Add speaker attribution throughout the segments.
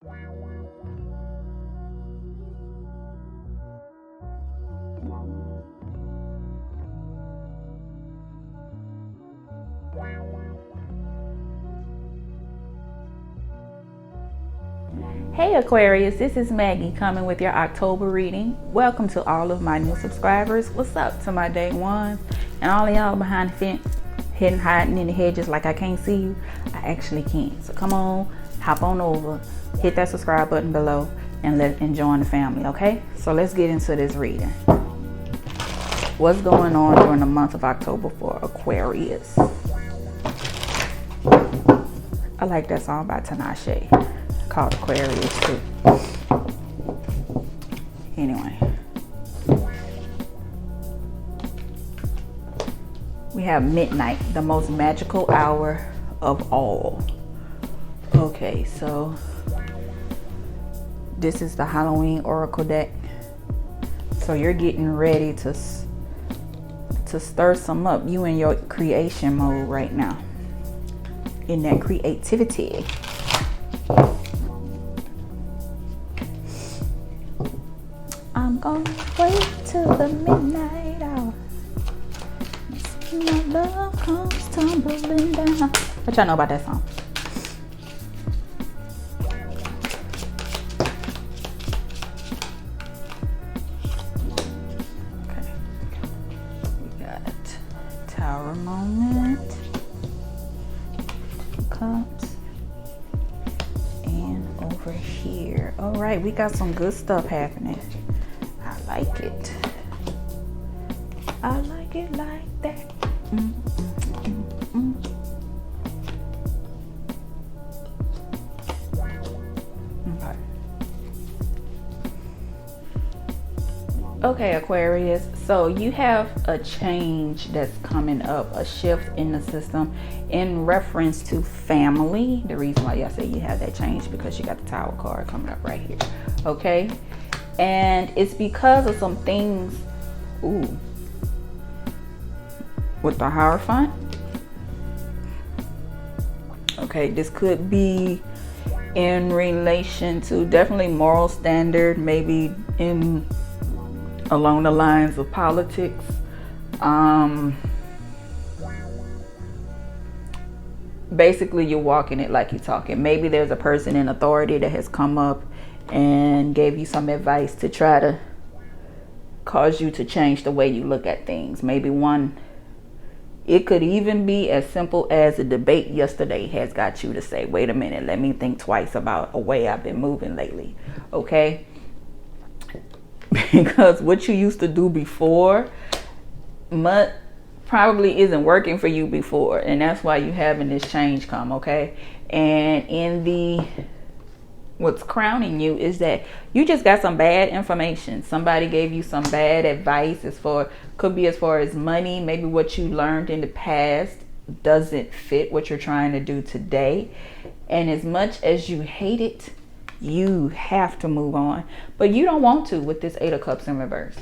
Speaker 1: Hey Aquarius, this is Maggie coming with your October reading. Welcome to all of my new subscribers. What's up to my day ones and all of y'all behind the fence, hiding in the hedges like I can't see you. I actually can. So come on, hop on over, hit that subscribe button below and join the family, okay? So let's get into this reading. What's going on during the month of October for Aquarius? I like that song by Tinashe called Aquarius too. Anyway, we have midnight, the most magical hour of all. Okay, so this is the Halloween Oracle deck. So you're getting ready to stir some up. You in your creation mode right now, in that creativity. I'm gonna wait till the midnight hour. My love comes tumbling down. What y'all know about that song? Okay. We got Tower moment, Cups, and over here. All right, we got some good stuff happening. I like it. I like it like that. Okay, Aquarius, so you have a change that's coming up, a shift in the system in reference to family. The reason why y'all say you have that change because you got the Tower card coming up right here. Okay, and it's because of some things with the Hierophant. Okay, this could be in relation to definitely moral standard, maybe in along the lines of politics. Basically, you're walking it like you're talking. Maybe there's a person in authority that has come up and gave you some advice to try to cause you to change the way you look at things. Maybe it could even be as simple as a debate yesterday has got you to say, wait a minute, let me think twice about a way I've been moving lately. Okay, because what you used to do before probably isn't working for you before, and that's why you having this change come. Okay, and what's crowning you is that you just got some bad information. Somebody gave you some bad advice could be as far as money. Maybe what you learned in the past doesn't fit what you're trying to do today, and as much as you hate it, you have to move on, but you don't want to with this 8 of Cups in reverse.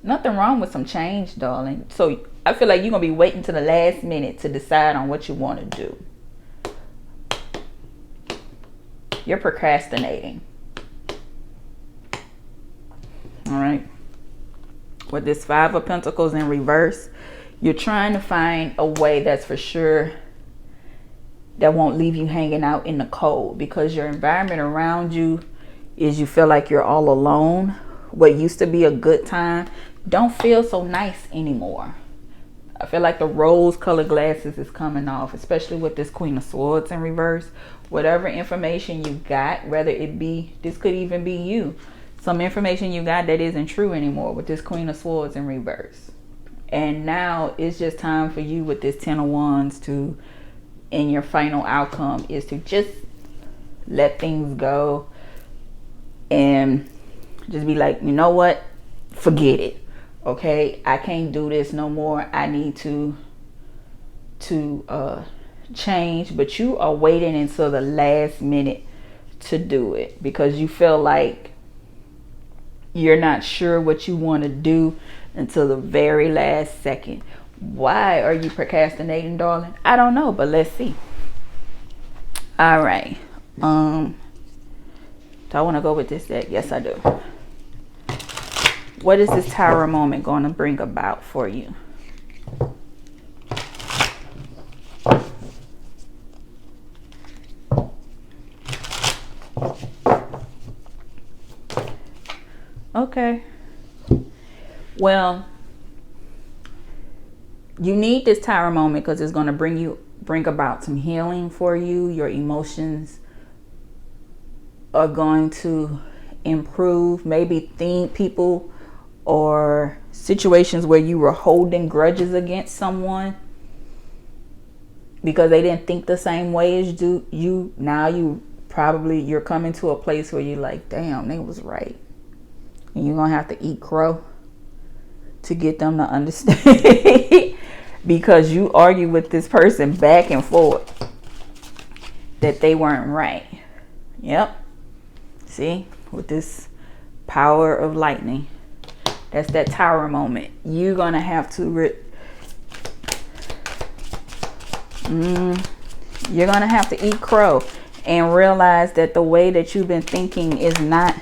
Speaker 1: Nothing wrong with some change, darling. So I feel like you're gonna be waiting to the last minute to decide on what you want to do. You're procrastinating. All right, with this 5 of Pentacles in reverse, you're trying to find a way that's for sure that won't leave you hanging out in the cold, because your environment around you is, you feel like you're all alone. What used to be a good time don't feel so nice anymore. I feel like the rose colored glasses is coming off, especially with this Queen of Swords in reverse. Whatever information you got, whether it be, this could even be you, some information you got that isn't true anymore with this Queen of Swords in reverse. And now it's just time for you with this 10 of Wands and your final outcome is to just let things go and just be like, you know what, forget it. Okay, I can't do this no more. I need to change. But you are waiting until the last minute to do it because you feel like you're not sure what you want to do until the very last second. Why are you procrastinating, darling? I don't know, but let's see. All right. Do I want to go with this deck? Yes, I do. What is this Tower moment going to bring about for you? Okay. Well, you need this Tower moment because it's going to bring about some healing for you. Your emotions are going to improve. Maybe people or situations where you were holding grudges against someone because they didn't think the same way as you. Now you're coming to a place where you're like, damn, they was right. And you're going to have to eat crow to get them to understand because you argue with this person back and forth that they weren't right. Yep. See, with this power of lightning, that's that Tower moment. You're going to have to you're going to have to eat crow and realize that the way that you've been thinking is not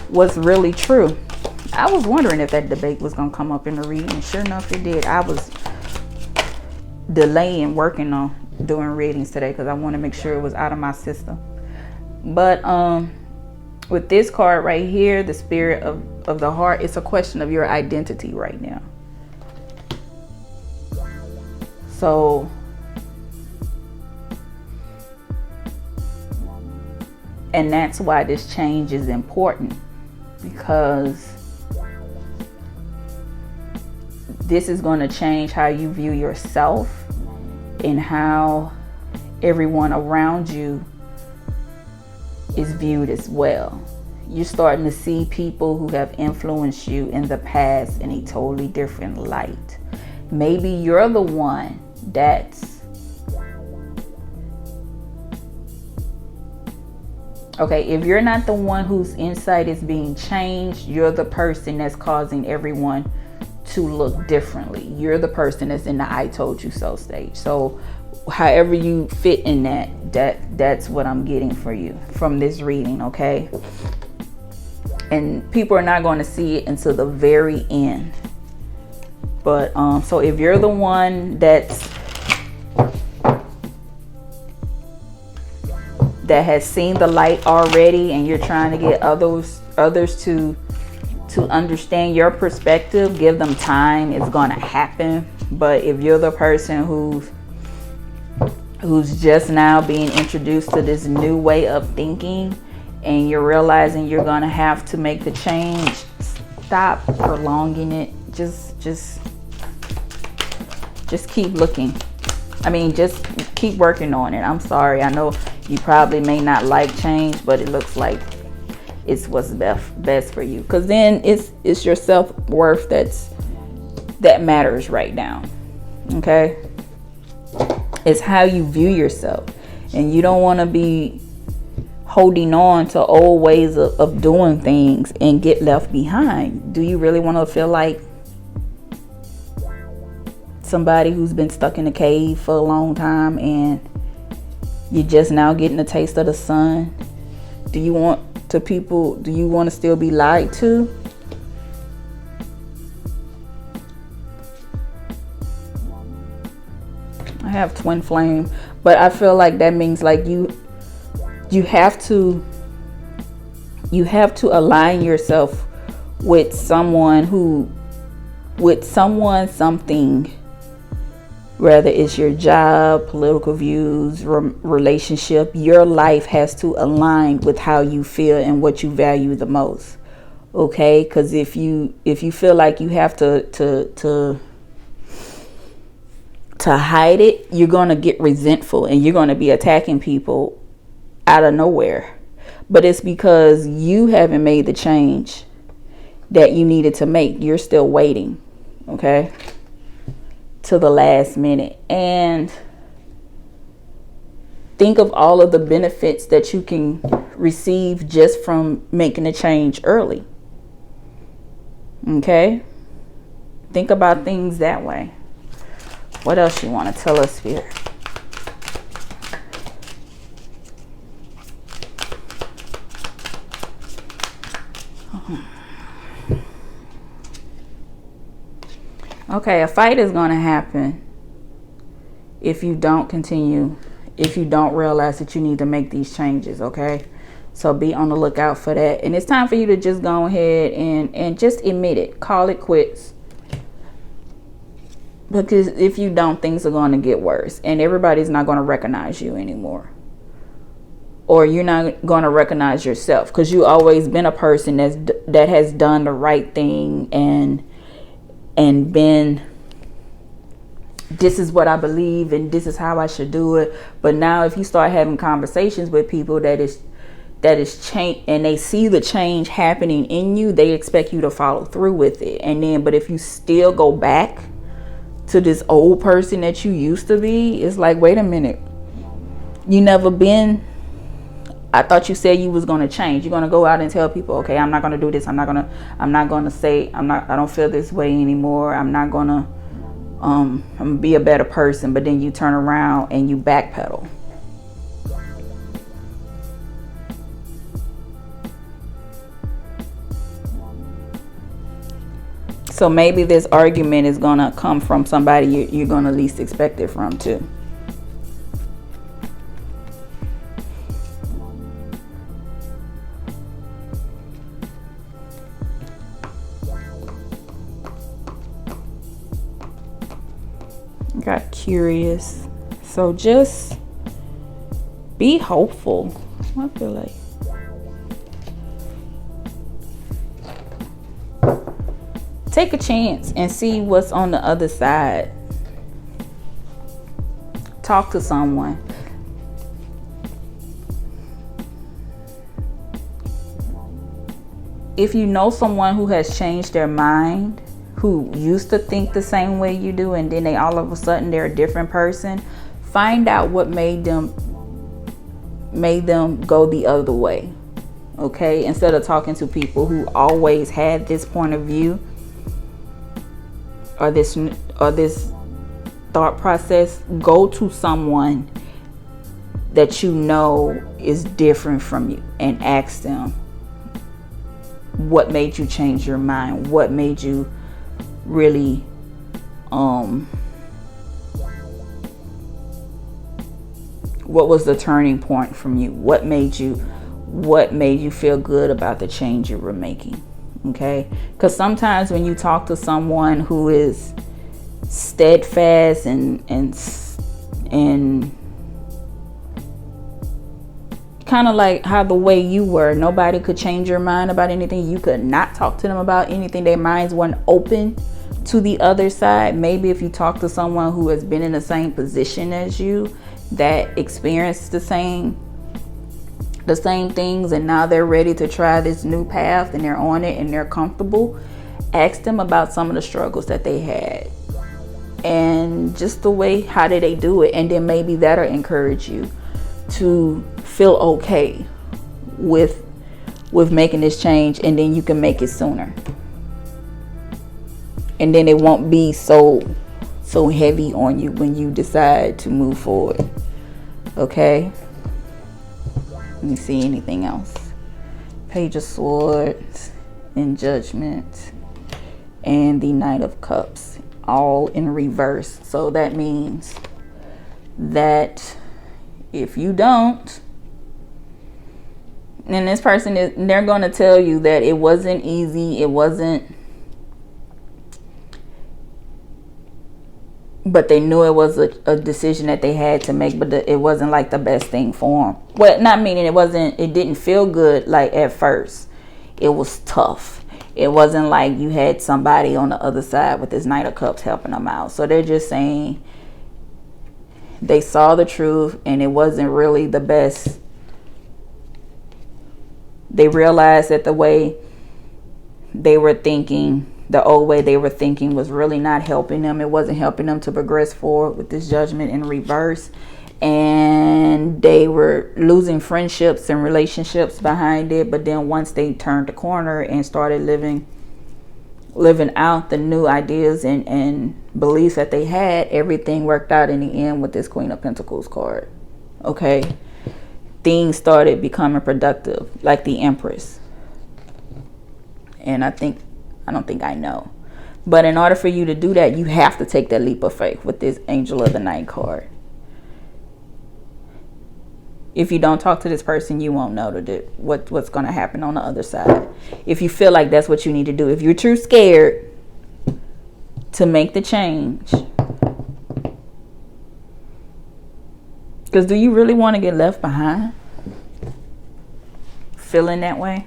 Speaker 1: what's really true. I was wondering if that debate was going to come up in the reading, and sure enough it did. I was delaying working on doing readings today because I want to make sure it was out of my system. But with this card right here, the Spirit of the Heart, it's a question of your identity right now. So and that's why this change is important, because this is going to change how you view yourself and how everyone around you is viewed as well. You're starting to see people who have influenced you in the past in a totally different light. Maybe you're the one that's okay. If you're not the one whose insight is being changed, you're the person that's causing everyone to look differently. You're the person that's in the I told you so stage. So however you fit in that's what I'm getting for you from this reading, okay? And people are not going to see it until the very end. But so if you're the one that has seen the light already and you're trying to get others to understand your perspective, give them time. It's going to happen. But if you're the person who's just now being introduced to this new way of thinking and you're realizing you're going to have to make the change, stop prolonging it. Just keep looking. I mean, just keep working on it. I'm sorry. I know you probably may not like change, but it looks like it's what's best for you, because then it's your self-worth that matters right now. Okay, it's how you view yourself, and you don't want to be holding on to old ways of doing things and get left behind. Do you really want to feel like somebody who's been stuck in a cave for a long time and you're just now getting a taste of the sun? Do you want to still be lied to? I have twin flame, but I feel like that means like you have to align yourself with something, whether it's your job, political views, relationship. Your life has to align with how you feel and what you value the most. Okay, because if you feel like you have to hide it, you're gonna get resentful and you're gonna be attacking people out of nowhere. But it's because you haven't made the change that you needed to make. You're still waiting, okay, to the last minute. And think of all of the benefits that you can receive just from making a change early. Okay? Think about things that way. What else you want to tell us here? Okay, a fight is going to happen if you don't continue, if you don't realize that you need to make these changes, okay? So be on the lookout for that. And it's time for you to just go ahead and just admit it. Call it quits. Because if you don't, things are going to get worse. And everybody's not going to recognize you anymore. Or you're not going to recognize yourself. Because you've always been a person that has done the right thing. And been, this is what I believe. And this is how I should do it. But now if you start having conversations with people that is change, and they see the change happening in you, they expect you to follow through with it. And then, but if you still go back to this old person that you used to be, it's like, wait a minute, you never been, I thought you said you was going to change. You're going to go out and tell people, okay, I'm not going to do this. I'm not going to say, I don't feel this way anymore. I'm not going to, I'm going to be a better person. But then you turn around and you backpedal. So maybe this argument is going to come from somebody you're going to least expect it from too. Got curious. So just be hopeful. I feel like. Take a chance and see what's on the other side. Talk to someone. If you know someone who has changed their mind, who used to think the same way you do, and then they all of a sudden they're a different person, find out what made them go the other way. Okay? Instead of talking to people who always had this point of view, or this thought process, go to someone that you know is different from you and ask them, what made you change your mind? What made you really what was the turning point from you? What made you feel good about the change you were making? Okay, because sometimes when you talk to someone who is steadfast and kind of like how the way you were, nobody could change your mind about anything. You could not talk to them about anything. Their minds weren't open to the other side. Maybe if you talk to someone who has been in the same position as you, that experienced the same things, and now they're ready to try this new path and they're on it and they're comfortable, ask them about some of the struggles that they had and just the way, how did they do it? And then maybe that'll encourage you to feel okay with making this change, and then you can make it sooner, and then it won't be so heavy on you when you decide to move forward. Okay, let me see anything else. Page of Swords and Judgment and the Knight of Cups, all in reverse. So that means that if you don't, and this person they're going to tell you that it wasn't easy, but they knew it was a decision that they had to make, but it wasn't like the best thing for them. Well, not meaning it didn't feel good like at first. It was tough. It wasn't like you had somebody on the other side with this Knight of Cups helping them out. So they're just saying they saw the truth and it wasn't really the best. They realized that the way they were thinking, the old way they were thinking, was really not helping them. It wasn't helping them to progress forward with this Judgment in reverse. And they were losing friendships and relationships behind it. But then once they turned the corner and started living out the new ideas and beliefs that they had, everything worked out in the end with this Queen of Pentacles card. Okay. Things started becoming productive, like the Empress. And I don't think I know. But in order for you to do that, you have to take that leap of faith with this Angel of the Night card. If you don't talk to this person, you won't know what's going to happen on the other side. If you feel like that's what you need to do. If you're too scared to make the change. Because do you really want to get left behind? Feeling that way?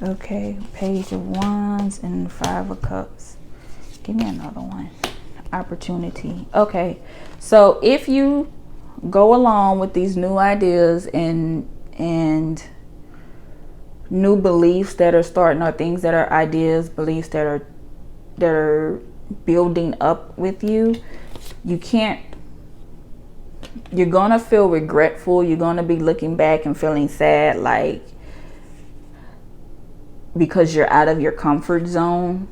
Speaker 1: Okay, Page of Wands and 5 of Cups. Give me another one. Opportunity. Okay, so if you go along with these new ideas and new beliefs that are starting, or things that are ideas, beliefs that are building up with you, you're gonna feel regretful. You're gonna be looking back and feeling sad, like, because you're out of your comfort zone.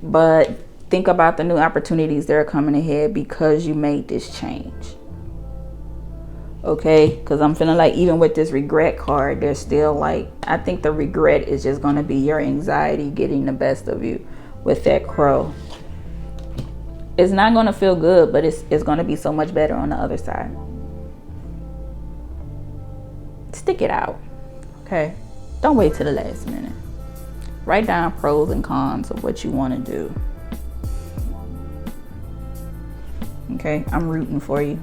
Speaker 1: But think about the new opportunities that are coming ahead because you made this change. Okay, because I'm feeling like even with this regret card, there's still like, I think the regret is just going to be your anxiety getting the best of you with that crow. It's not going to feel good, but it's going to be so much better on the other side. Stick it out. Okay, don't wait till the last minute. Write down pros and cons of what you want to do. Okay, I'm rooting for you.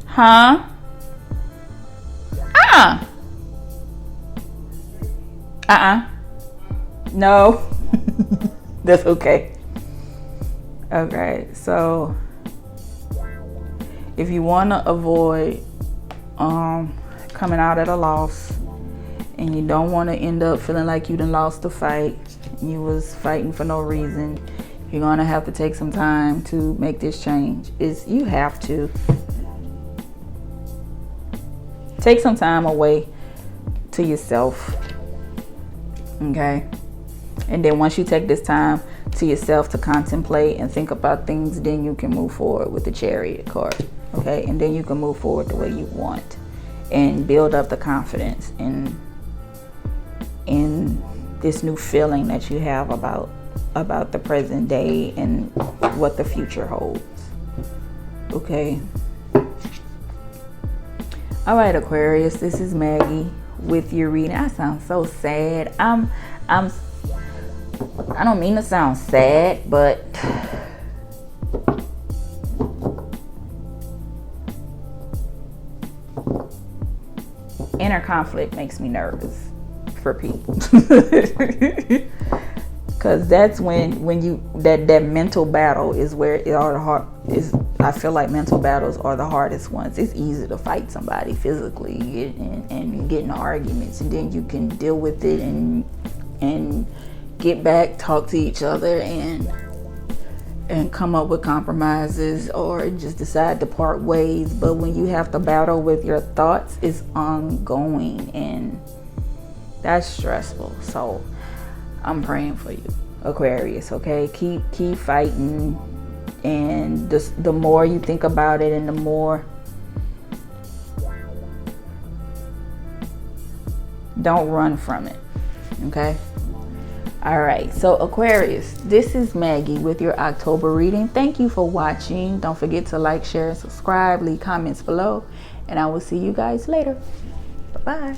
Speaker 1: Huh? No. That's okay. Okay, so if you want to avoid coming out at a loss, and you don't want to end up feeling like you done lost the fight, you was fighting for no reason, you're going to have to take some time to make this change. You have to take some time away to yourself. Okay, and then once you take this time to yourself to contemplate and think about things, then you can move forward with the Chariot card. Okay, and then you can move forward the way you want and build up the confidence in this new feeling that you have about the present day and what the future holds. Okay. All right, Aquarius, this is Maggie with your reading. I sound so sad. I don't mean to sound sad, but inner conflict makes me nervous for people. Because that's when you that mental battle is where it all the hard is. I feel like mental battles are the hardest ones. It's easy to fight somebody physically and get in arguments, and then you can deal with it and get back, talk to each other, and come up with compromises, or just decide to part ways. But when you have to battle with your thoughts, it's ongoing, and that's stressful. So I'm praying for you, Aquarius. Okay, keep fighting, and the more you think about it, and the more, don't run from it. Okay. All right, so Aquarius, this is Maggie with your October reading. Thank you for watching. Don't forget to like, share, and subscribe. Leave comments below, and I will see you guys later. Bye-bye.